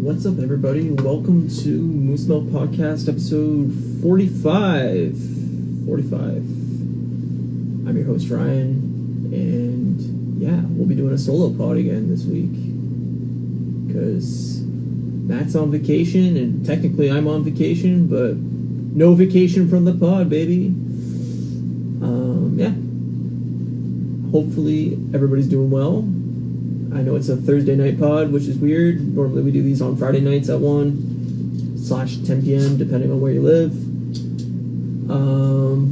What's up, everybody? Welcome to Moose Milk Podcast, episode 45. I'm your host, Ryan, and yeah, we'll be doing a solo pod again this week because Matt's on vacation, and technically I'm on vacation, but no vacation from the pod, baby. Yeah. Hopefully everybody's doing well. I know it's a Thursday night pod, which is weird. Normally we do these on Friday nights at 1/10 p.m. depending on where you live.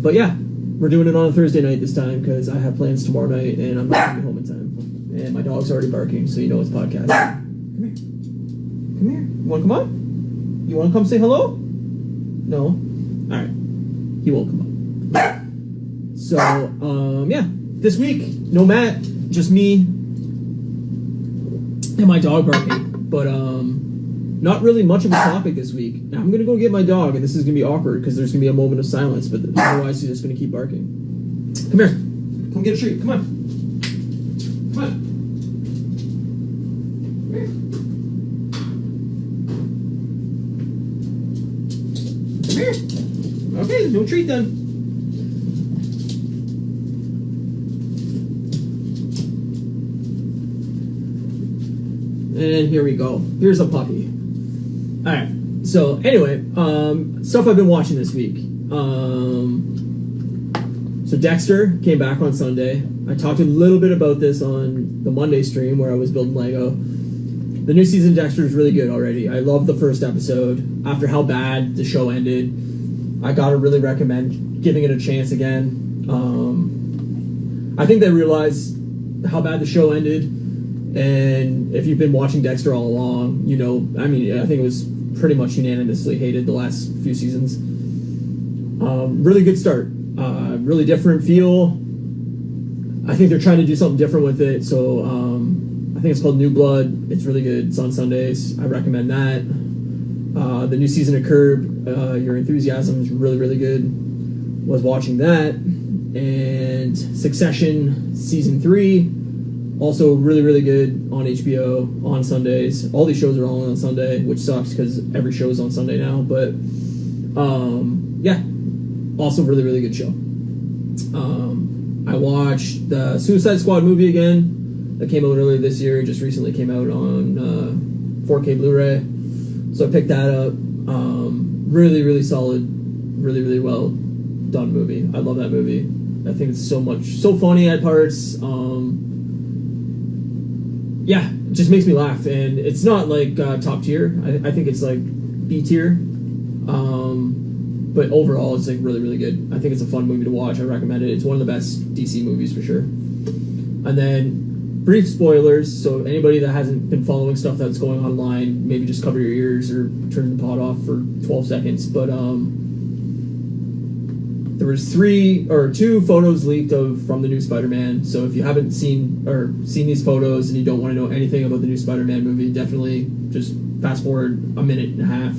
But yeah, we're doing it on a Thursday night this time because I have plans tomorrow night and I'm not going to be home in time. And my dog's already barking, so you know it's podcast. Come here. Come here. You want to come on? You want to come say hello? No? Alright. He won't come up. So, yeah. This week, no Matt, just me and my dog barking, but not really much of a topic this week. Now I'm gonna go get my dog, and this is gonna be awkward because there's gonna be a moment of silence, but otherwise he's just gonna keep barking. Come here, come get a treat. Come on, come on. Come here. Okay, no treat then. And here we go. Here's a puppy. Alright. So, anyway, stuff I've been watching this week. So Dexter came back on Sunday. I talked a little bit about this on the Monday stream where I was building Lego. The new season of Dexter is really good already. I loved the first episode. After how bad the show ended, I gotta really recommend giving it a chance again. I think they realized how bad the show ended. And if you've been watching Dexter all along, you know, I mean, I think it was pretty much unanimously hated the last few seasons. Really good start. Really different feel. I think they're trying to do something different with it. So I think it's called New Blood. It's really good. It's on Sundays. I recommend that. The new season of Curb, Your Enthusiasm is really, really good. Was watching that. And Succession Season 3. Also really, really good on HBO on Sundays. All these shows are all on Sunday, which sucks because every show is on Sunday now. But, yeah, also really, really good show. I watched the Suicide Squad movie again that came out earlier this year. It just recently came out on 4K Blu-ray. So I picked that up. Really, really solid, really, really well done movie. I love that movie. I think it's so funny at parts. Yeah, it just makes me laugh, and it's not like top tier. I think it's like B tier, but overall it's like really, really good. I think it's a fun movie to watch. I recommend it. It's one of the best DC movies for sure. And then brief spoilers, so anybody that hasn't been following stuff that's going online, maybe just cover your ears or turn the pod off for 12 seconds. But there was 2 photos leaked from the new Spider-Man. So if you haven't seen these photos and you don't want to know anything about the new Spider-Man movie, definitely just fast forward a minute and a half.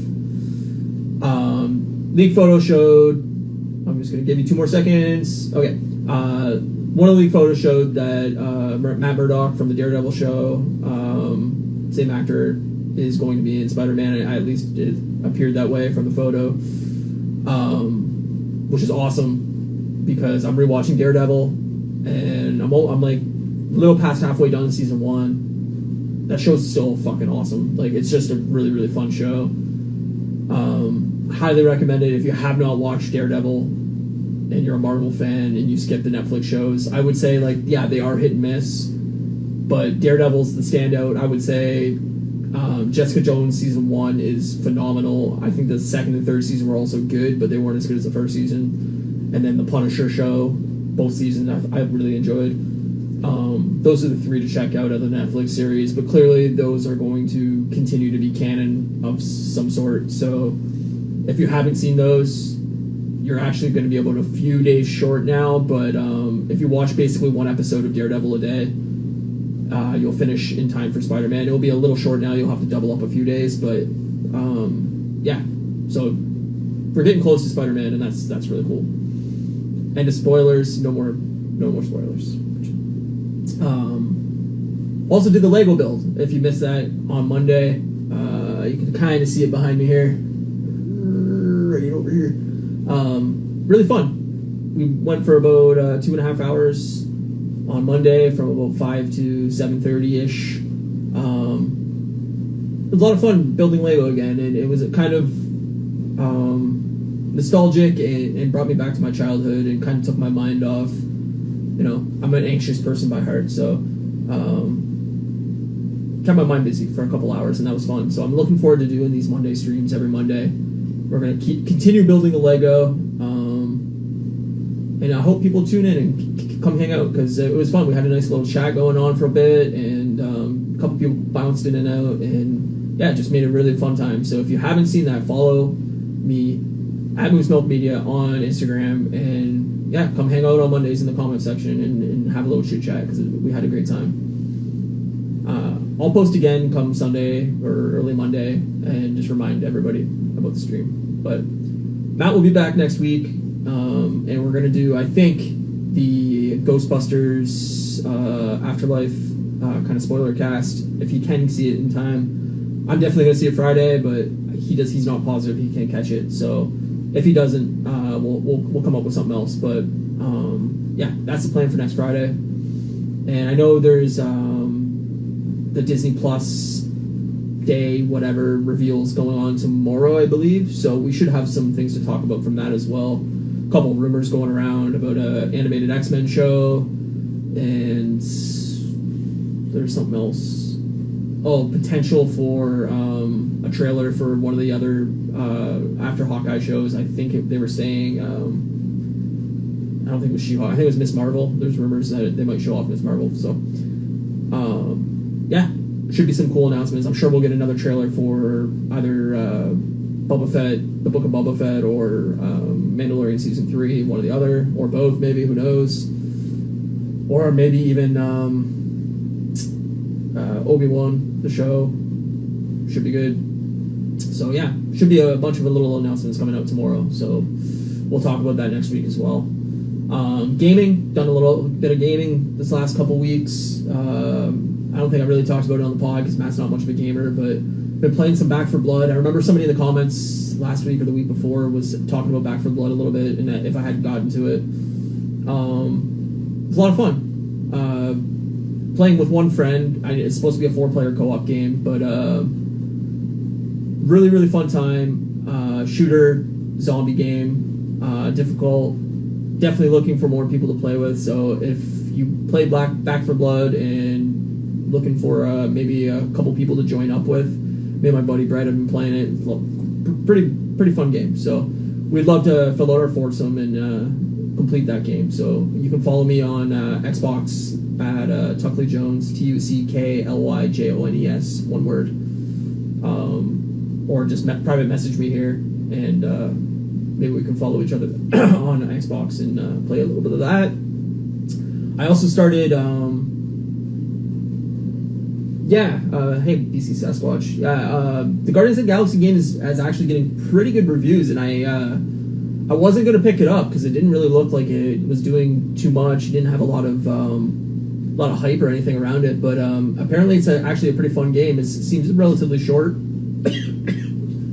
Leaked photo showed. I'm just going to give you 2 more seconds. Okay. One of the leaked photos showed that Matt Murdock from the Daredevil show, same actor, is going to be in Spider-Man. At least it appeared that way from the photo. Which is awesome because I'm rewatching Daredevil and I'm like a little past halfway done season 1. That show's still fucking awesome. Like, it's just a really, really fun show. Highly recommend it if you have not watched Daredevil and you're a Marvel fan and you skip the Netflix shows. I would say, like, yeah, they are hit and miss, but Daredevil's the standout. I would say Jessica Jones season 1 is phenomenal. I think the second and third season were also good, but they weren't as good as the first season. And then the Punisher show, both seasons I really enjoyed. Those are the 3 to check out of the Netflix series, but clearly those are going to continue to be canon of some sort. So if you haven't seen those, you're actually going to be able to, a few days short now, but if you watch basically 1 episode of Daredevil a day, you'll finish in time for Spider-Man. It'll be a little short now. You'll have to double up a few days, but yeah. So we're getting close to Spider-Man, and that's really cool. End of spoilers. No more spoilers. Also did the Lego build. If you missed that on Monday, You can kind of see it behind me here, right over here. Really fun. We went for about 2.5 hours on Monday from about 5 to 7:30ish. It was a lot of fun building Lego again, and it was kind of nostalgic and brought me back to my childhood and kind of took my mind off. I'm an anxious person by heart, so kept my mind busy for a couple hours, and that was fun. So I'm looking forward to doing these Monday streams every Monday. We're going to continue building the Lego, and I hope people tune in and come hang out, because it was fun. We had a nice little chat going on for a bit, and a couple people bounced in and out, and yeah, it just made a really fun time. So if you haven't seen that, follow me at Moose Milk Media on Instagram, and yeah, come hang out on Mondays in the comment section and have a little chit chat, because we had a great time. I'll post again come Sunday or early Monday and just remind everybody about the stream. But Matt will be back next week, and we're going to do, I think, the Ghostbusters Afterlife kind of spoiler cast, if he can see it in time. I'm definitely going to see it Friday, but he's not positive he can't catch it. So if he doesn't, we'll come up with something else. But yeah, that's the plan for next Friday. And I know there's the Disney Plus Day whatever reveals going on tomorrow, I believe. So we should have some things to talk about from that as well. A couple of rumors going around about an animated X-Men show, and there's something else. Oh, potential for a trailer for one of the other after Hawkeye shows. I think they were saying, I don't think it was She-Hulk. I think it was Miss Marvel. There's rumors that they might show off Miss Marvel. So, yeah, should be some cool announcements. I'm sure we'll get another trailer for either Boba Fett, the Book of Boba Fett, or Mandalorian Season 3, one or the other, or both, maybe, who knows. Or maybe even Obi-Wan, the show. Should be good. So yeah, should be a bunch of little announcements coming out tomorrow. So we'll talk about that next week as well. Gaming, done a little bit of gaming this last couple weeks. I don't think I really talked about it on the pod because Matt's not much of a gamer, but been playing some Back 4 Blood. I remember somebody in the comments last week or the week before was talking about Back 4 Blood a little bit, and if I hadn't gotten to it. It's a lot of fun. Playing with one friend. It's supposed to be a 4-player co-op game, but really, really fun time. Shooter, zombie game, difficult. Definitely looking for more people to play with. So if you play Back 4 Blood and looking for maybe a couple people to join up with, me and my buddy Brett have been playing it. It's a pretty fun game. So we'd love to fill out our foursome and complete that game. So you can follow me on Xbox at Tuckley Jones, TUCKLYJONES, one word. Or just private message me here, and maybe we can follow each other on Xbox and play a little bit of that. I also started, hey BC Sasquatch, the Guardians of the Galaxy game is actually getting pretty good reviews, and I wasn't going to pick it up because it didn't really look like it was doing too much. It didn't have a lot of hype or anything around it, but apparently it's actually a pretty fun game. It seems relatively short.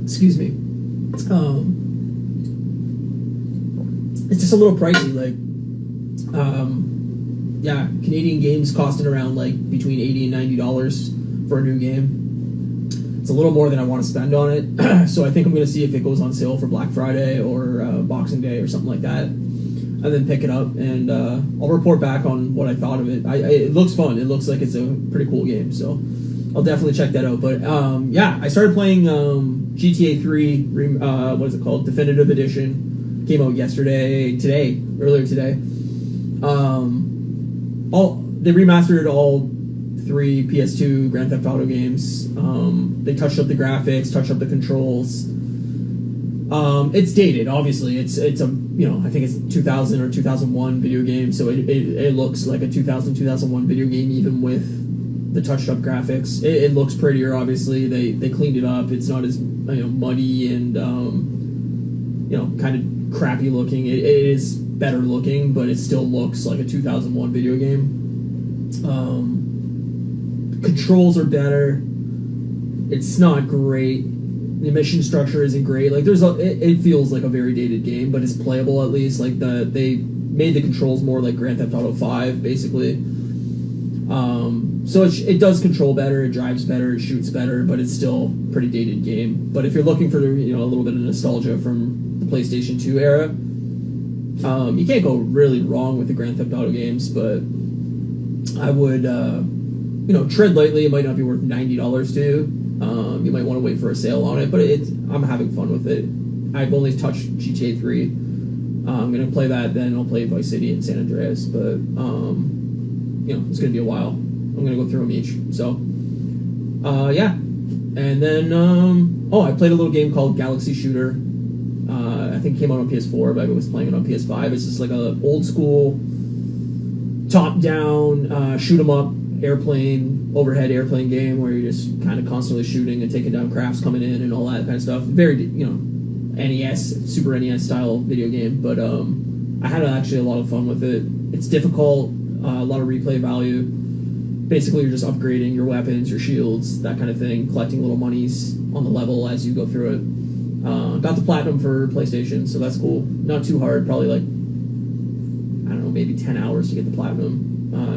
Excuse me. It's just a little pricey. Canadian games costing around between $80 and $90 for a new game. It's a little more than I want to spend on it, so I think I'm going to see if it goes on sale for Black Friday or Boxing Day or something like that, and then pick it up, and I'll report back on what I thought of it. It looks fun. It looks like it's a pretty cool game, so I'll definitely check that out. But I started playing GTA 3, what is it called? Definitive Edition. Came out earlier today. They remastered all 3 PS2 Grand Theft Auto games. They touched up the graphics, touched up the controls. It's dated, obviously. It's a I think it's 2000 or 2001 video game, so it looks like a 2001 video game even with the touched up graphics. It looks prettier, obviously. They cleaned it up. It's not as muddy and kind of crappy looking. It is better looking, but it still looks like a 2001 video game. Controls are better. It's not great. The mission structure isn't great. Like it feels like a very dated game, but it's playable at least. Like they made the controls more like Grand Theft Auto 5, basically. So it does control better, it drives better, it shoots better, but it's still a pretty dated game. But if you're looking for a little bit of nostalgia from the PlayStation 2 era, you can't go really wrong with the Grand Theft Auto games. But I would tread lightly. It might not be worth $90 to you. You might want to wait for a sale on it, but I'm having fun with it. I've only touched GTA 3. I'm going to play that, then I'll play Vice City and San Andreas, but it's going to be a while. I'm going to go through them each. So, yeah. And then, I played a little game called Galaxy Shooter. I think it came out on PS4, but I was playing it on PS5. It's just like a old school, top-down, shoot-'em-up overhead airplane game where you're just kind of constantly shooting and taking down crafts coming in and all that kind of stuff. Very, NES, Super NES style video game, but I had actually a lot of fun with it. It's difficult, a lot of replay value. Basically, you're just upgrading your weapons, your shields, that kind of thing, collecting little monies on the level as you go through it. Got the platinum for PlayStation, so that's cool. Not too hard, probably like, I don't know, maybe 10 hours to get the platinum.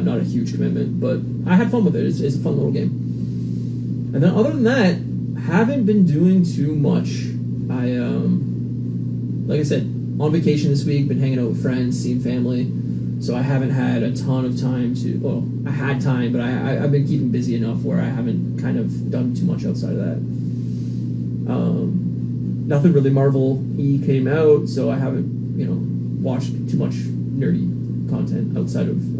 Not a huge commitment, but I had fun with it. It's a fun little game. And then other than that, haven't been doing too much. Like I said, on vacation this week, been hanging out with friends, seeing family, so I haven't had a ton of time I had time, but I've been keeping busy enough where I haven't kind of done too much outside of that. Nothing really Marvel-y came out, so I haven't, watched too much nerdy content outside of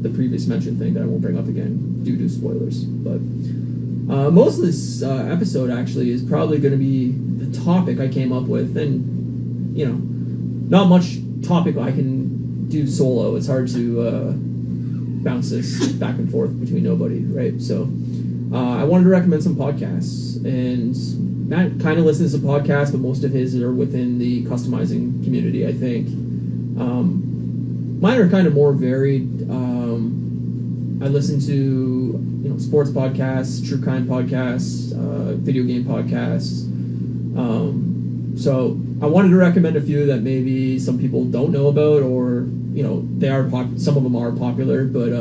the previous mentioned thing that I won't bring up again due to spoilers. But most of this episode actually is probably going to be the topic I came up with, and not much topic I can do solo. It's hard to bounce this back and forth between nobody, right? So I wanted to recommend some podcasts, and Matt kind of listens to podcasts, but most of his are within the customizing community, I think. Mine are kind of more varied. I listen to sports podcasts, true crime podcasts, video game podcasts. So I wanted to recommend a few that maybe some people don't know about, or they are some of them are popular, but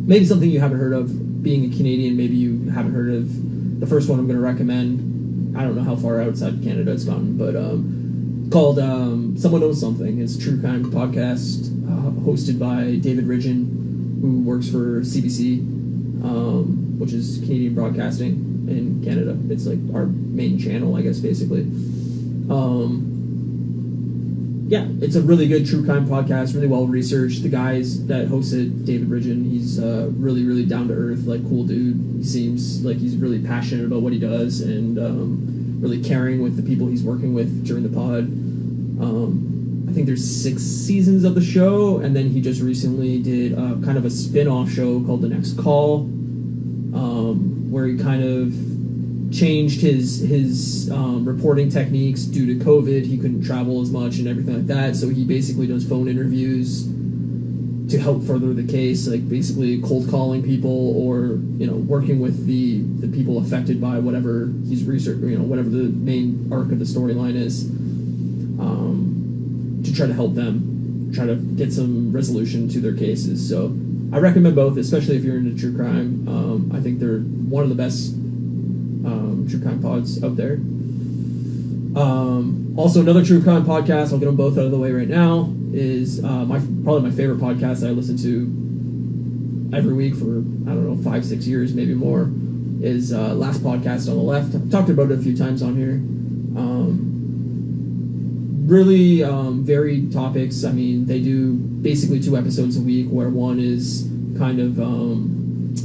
maybe something you haven't heard of. Being a Canadian, maybe you haven't heard of the first one I'm going to recommend. I don't know how far outside of Canada it's gotten, but called Someone Knows Something. It's a true crime podcast hosted by David Ridgen, who works for CBC, which is Canadian Broadcasting in Canada. It's like our main channel, I guess, basically. Yeah, it's a really good true crime podcast, really well researched. The guys that host it, David Ridgen, he's really, really down to earth, like cool dude. He seems like he's really passionate about what he does, and really caring with the people he's working with during the pod. I think there's 6 seasons of the show, and then he just recently did kind of a spin-off show called The Next Call, where he kind of changed his reporting techniques due to COVID. He couldn't travel as much and everything like that, so he basically does phone interviews to help further the case, like basically cold calling people, or working with the people affected by whatever he's researched, whatever the main arc of the storyline is, to try to help them, try to get some resolution to their cases. So I recommend both, especially if you're into true crime. I think they're one of the best true crime pods out there. Also, another true crime podcast, I'll get them both out of the way right now, is probably my favorite podcast that I listen to every week for, 5-6 years, maybe more, is Last Podcast on the Left. I've talked about it a few times on here. Really varied topics. I mean, they do basically 2 episodes a week, where one is kind of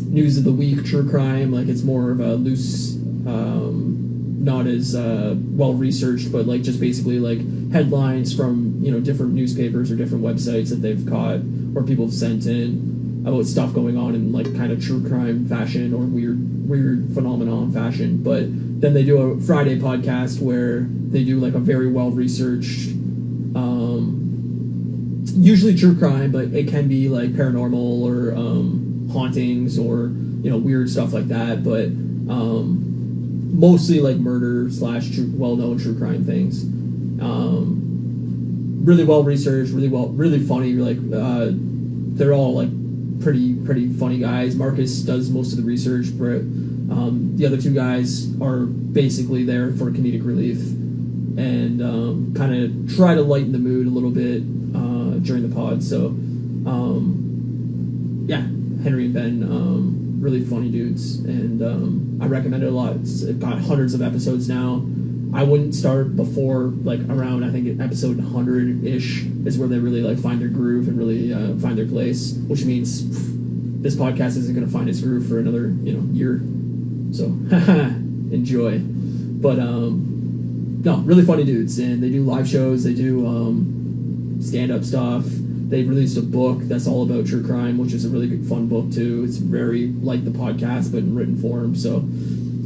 news of the week, true crime, like it's more of a loose, not as well researched, but like just basically like headlines from different newspapers or different websites that they've caught or people have sent in about stuff going on in like kind of true crime fashion or weird phenomenon fashion. But then they do a Friday podcast where they do like a very well researched, usually true crime, but it can be like paranormal or hauntings or weird stuff like that. But Mostly like murder / well-known true crime things. Really well researched, really funny. Like they're all like pretty funny guys. Marcus does most of the research, but the other two guys are basically there for comedic relief and kind of try to lighten the mood a little bit during the pod. So Henry and Ben, really funny dudes, and I recommend it a lot. It's got hundreds of episodes now. I wouldn't start before like around, I think, episode 100-ish is where they really like find their groove and really find their place, which means this podcast isn't going to find its groove for another year. So enjoy. But no, really funny dudes, and they do live shows. They do stand-up stuff. They've released a book that's all about true crime, which is a really good, fun book too. It's very like the podcast, but in written form. So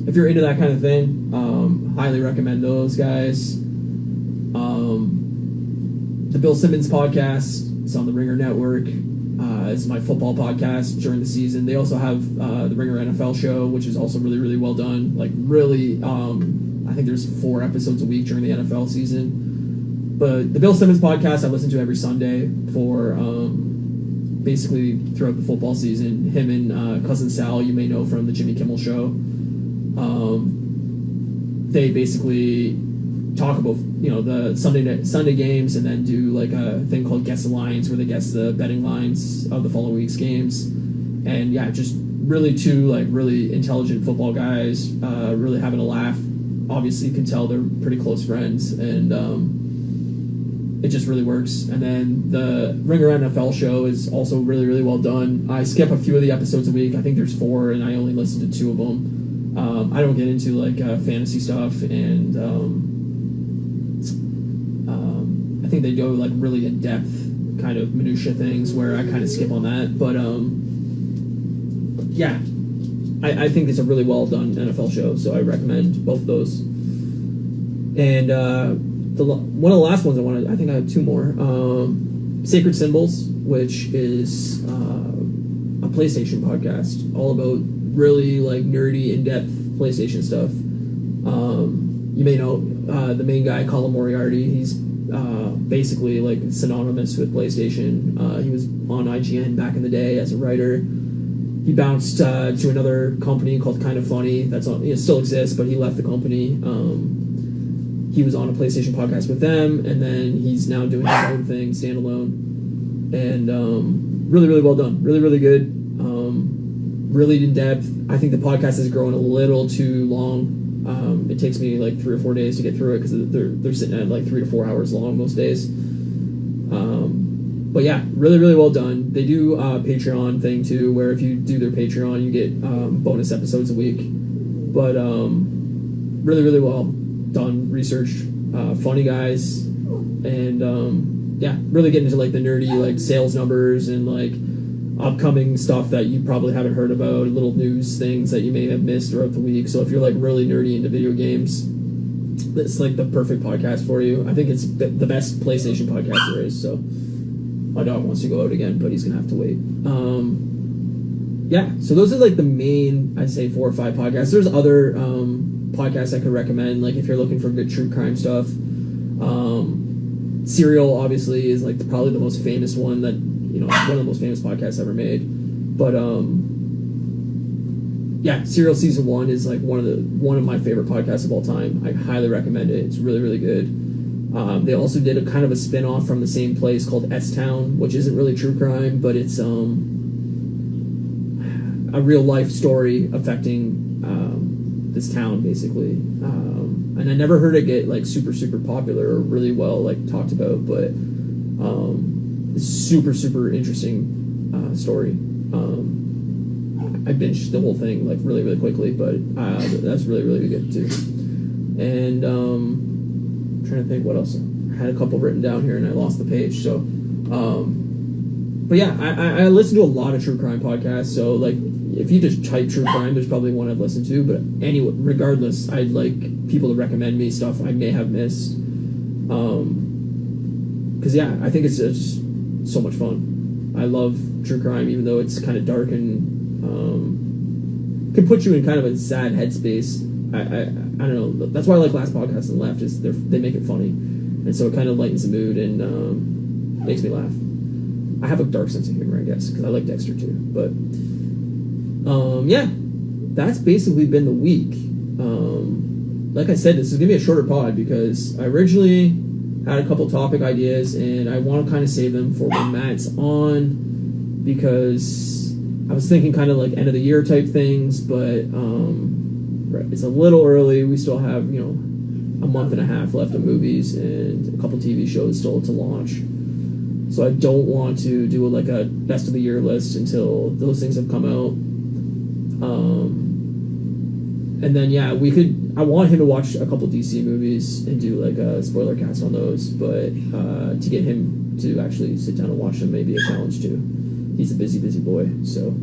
if you're into that kind of thing, highly recommend those guys. The Bill Simmons podcast, it's on the Ringer Network. It's my football podcast during the season. They also have the Ringer NFL show, which is also really, really well done. Like really, I think there's 4 episodes a week during the NFL season. But the Bill Simmons podcast I listen to every Sunday for basically throughout the football season. Him and Cousin Sal, you may know from the Jimmy Kimmel show. They basically talk about the Sunday games, and then do like a thing called Guess the Lines, where they guess the betting lines of the following week's games. And yeah, just really two like really intelligent football guys, really having a laugh. Obviously, you can tell they're pretty close friends, and it just really works. And then the Ringer NFL show is also really, really well done. I skip a few of the episodes a week. I think there's 4, and I only listen to 2 of them. I don't get into like fantasy stuff, and I think they go like really in depth kind of minutia things where I kind of skip on that. But yeah, I think it's a really well done NFL show, so I recommend both of those. And one of the last ones I think I have 2 more. Sacred Symbols, which is a PlayStation podcast all about really like nerdy, in-depth PlayStation stuff. You may know the main guy, Colin Moriarty. He's basically like synonymous with PlayStation. He was on IGN back in the day as a writer. He bounced to another company called Kind of Funny. That's on, it still exists, but he left the company. He was on a PlayStation podcast with them, and then he's now doing his own thing, standalone. And really, really well done. Really, really good. Really in depth. I think the podcast is growing a little too long. It takes me like 3 or 4 days to get through it because they're sitting at like 3 to 4 hours long most days. But yeah, really, really well done. They do a Patreon thing too, where if you do their Patreon, you get bonus episodes a week. But really, really well done, researched, funny guys, and yeah, really getting into like the nerdy like sales numbers and like upcoming stuff that you probably haven't heard about, little news things that you may have missed throughout the week. So if you're like really nerdy into video games, it's like the perfect podcast for you. I think it's the best PlayStation podcast there is. So my dog wants to go out again, but he's gonna have to wait. Yeah, so those are like the main, I'd say 4 or 5 podcasts. There's other podcasts I could recommend, like if you're looking for good true crime stuff. Serial obviously is like probably the most famous one that one of the most famous podcasts ever made. But yeah, Serial season 1 is like one of my favorite podcasts of all time. I highly recommend it. It's really, really good. They also did a kind of a spin-off from the same place called S-Town, which isn't really true crime, but it's a real life story affecting this town basically. And I never heard it get like super, super popular or really well like talked about, but it's super, super interesting story. I binged the whole thing like really, really quickly, but that's really, really good too. And I'm trying to think what else. I had a couple written down here and I lost the page. So, but yeah, I listen to a lot of true crime podcasts. So like, if you just type true crime, there's probably one I've listened to. But anyway, regardless, I'd like people to recommend me stuff I may have missed. Because yeah, I think it's just so much fun. I love true crime, even though it's kind of dark and can put you in kind of a sad headspace. I don't know. That's why I like Last Podcast and Left is they make it funny, and so it kind of lightens the mood and makes me laugh. I have a dark sense of humor, I guess, because I like Dexter too. But yeah, that's basically been the week. Like I said, this is gonna be a shorter pod because I originally had a couple topic ideas and I want to kind of save them for when Matt's on, because I was thinking kind of like end of the year type things, but it's a little early. We still have, a month and a half left of movies and a couple TV shows still to launch. So I don't want to do a best of the year list until those things have come out. And then I want him to watch a couple DC movies and do like a spoiler cast on those, but to get him to actually sit down and watch them may be a challenge too. He's a busy boy, so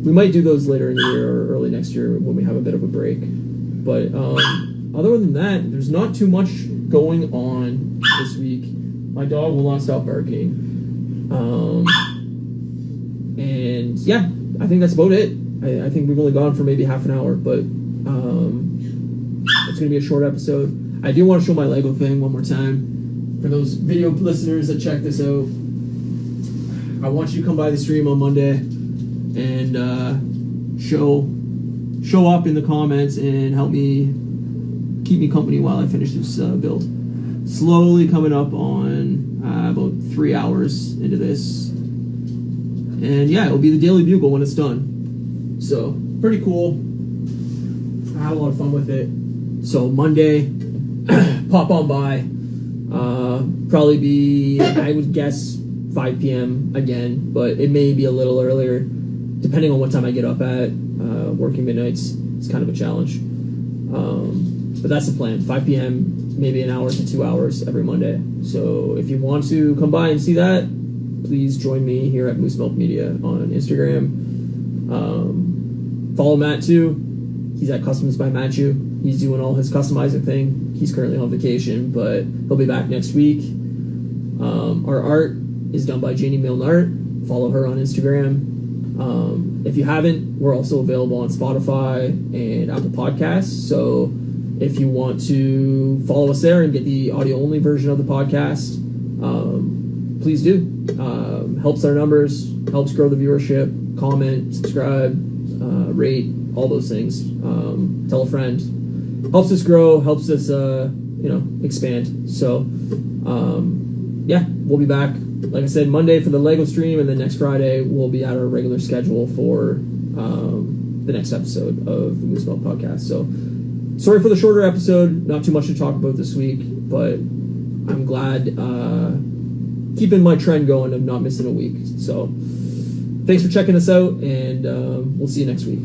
we might do those later in the year or early next year when we have a bit of a break. But other than that, there's not too much going on this week. My dog will not stop barking. And yeah, I think that's about it. I think we've only gone for maybe half an hour, but it's going to be a short episode. I do want to show my Lego thing one more time. For those video listeners that check this out, I want you to come by the stream on Monday and show up in the comments and help me keep me company while I finish this build. Slowly coming up on about 3 hours into this, and yeah, it'll be the Daily Bugle when it's done. So pretty cool. I had a lot of fun with it. So Monday, pop on by. Probably be, I would guess, 5 p.m. again, but it may be a little earlier depending on what time I get up at. Working midnights is kind of a challenge, but that's the plan. 5 p.m., maybe an hour to 2 hours every Monday. So if you want to come by and see that, please join me here at Moose Milk Media on Instagram. Follow Matt too. He's at Customs by Matthew. He's doing all his customizing thing. He's currently on vacation, but he'll be back next week. Our art is done by Janie Milne Art. Follow her on Instagram. If you haven't, we're also available on Spotify and Apple Podcasts. So if you want to follow us there and get the audio-only version of the podcast, please do. Helps our numbers, helps grow the viewership. Comment, subscribe, rate, all those things. Tell a friend. Helps us grow, helps us, expand. So, yeah, we'll be back, like I said, Monday for the Lego stream, and then next Friday we'll be at our regular schedule for the next episode of the Moose Milk Podcast. So, sorry for the shorter episode. Not too much to talk about this week, but I'm glad keeping my trend going of not missing a week. So, thanks for checking us out, and we'll see you next week.